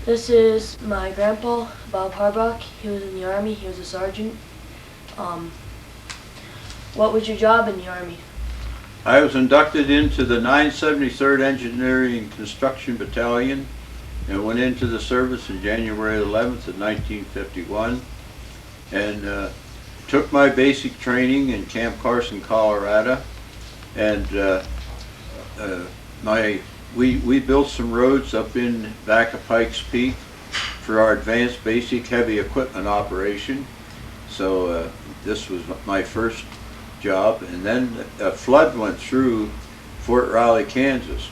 This is my grandpa, Bob Harbach. He was in the Army. He was a sergeant. What was your job in the Army? I was inducted into the 973rd Engineering and Construction Battalion and went into the service on January 11th of 1951 and took my basic training in Camp Carson, Colorado, and we built some roads up in back of Pikes Peak for our advanced basic heavy equipment operation. So this was my first job, and then a flood went through Fort Riley, Kansas,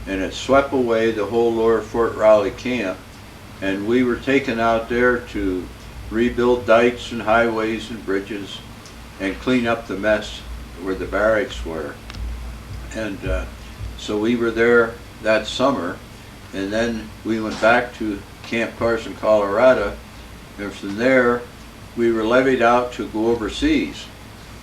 and it swept away the whole lower Fort Riley camp, and we were taken out there to rebuild dikes and highways and bridges and clean up the mess where the barracks were. And so we were there that summer, and then we went back to Camp Carson, Colorado, and from there we were levied out to go overseas.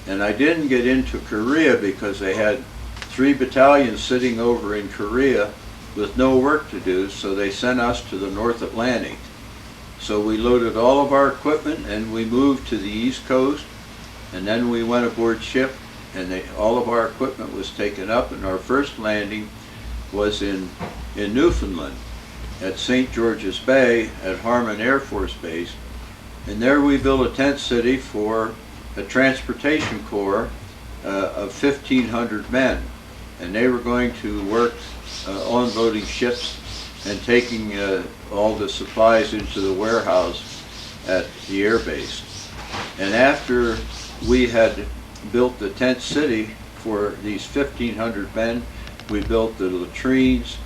And I didn't get into Korea because they had 3 battalions sitting over in Korea with no work to do, so they sent us to the North Atlantic. So we loaded all of our equipment and we moved to the East Coast, and then we went aboard ship, and all of our equipment was taken up, and our first landing was in Newfoundland at St. George's Bay at Harmon Air Force Base. And there we built a tent city for a transportation corps of 1,500 men, and they were going to work unloading ships and taking all the supplies into the warehouse at the air base. And after we had built the tent city for these 1,500 men, we built the latrines,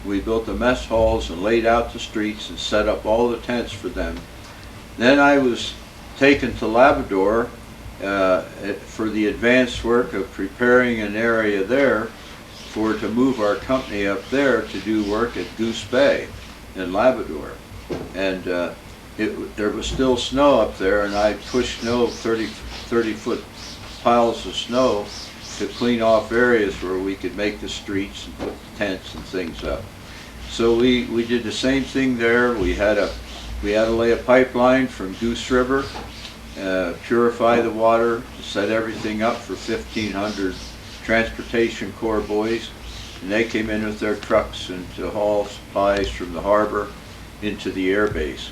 we built the mess halls and laid out the streets and set up all the tents for them. Then I was taken to Labrador for the advanced work of preparing an area there to move our company up there to do work at Goose Bay in Labrador. And there was still snow up there, and I pushed 30-foot piles of snow to clean off areas where we could make the streets and put the tents and things up. So we did the same thing there. We had to lay a pipeline from Goose River, purify the water, set everything up for 1,500 transportation corps boys, and they came in with their trucks and to haul supplies from the harbor into the air base.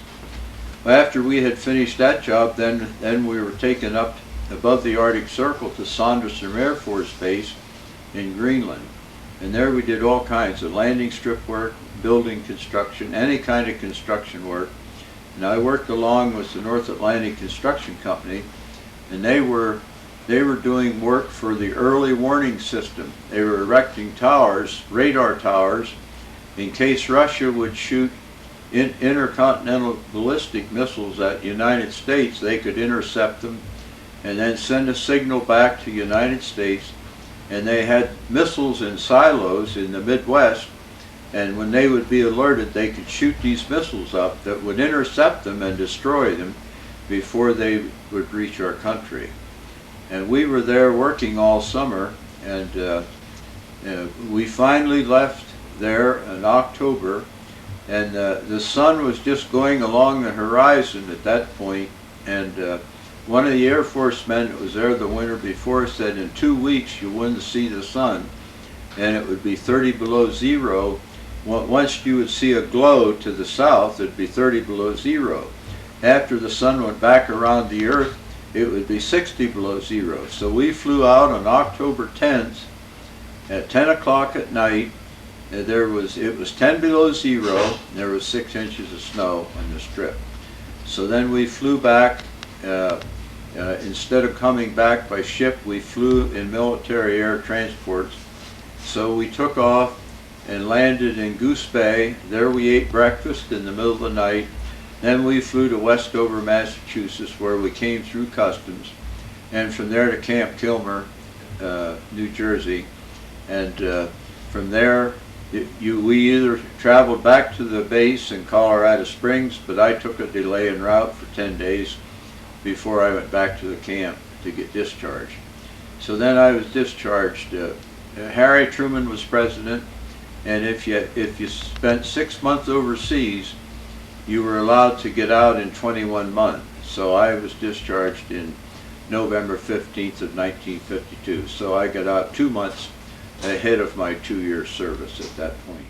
After we had finished that job, then we were taken up above the Arctic Circle to Sanderson Air Force Base in Greenland, and there we did all kinds of landing strip work, building construction, any kind of construction work. And I worked along with the North Atlantic Construction Company, and they were doing work for the early warning system. They were erecting towers, radar towers, in case Russia would shoot intercontinental ballistic missiles at the United States. They could intercept them and then send a signal back to the United States. And they had missiles in silos in the Midwest, and when they would be alerted, they could shoot these missiles up that would intercept them and destroy them before they would reach our country. And we were there working all summer, and we finally left there in October, and the sun was just going along the horizon at that point, and one of the Air Force men that was there the winter before said in 2 weeks you wouldn't see the sun, and it would be 30 below zero. Once you would see a glow to the south, it would be 30 below zero. After the sun went back around the earth, it would be 60 below zero. So we flew out on October 10th at 10 o'clock at night. It was 10 below zero, and there was 6 inches of snow on the strip. So then we flew back. Instead of coming back by ship, we flew in military air transports. So we took off and landed in Goose Bay. There we ate breakfast in the middle of the night. Then we flew to Westover, Massachusetts, where we came through customs, and from there to Camp Kilmer, New Jersey. And from there, we either traveled back to the base in Colorado Springs, but I took a delay en route for 10 days before I went back to the camp to get discharged. So then I was discharged. Harry Truman was president, and if you spent 6 months overseas, you were allowed to get out in 21 months. So I was discharged in November 15th of 1952. So I got out 2 months ahead of my 2-year service at that point.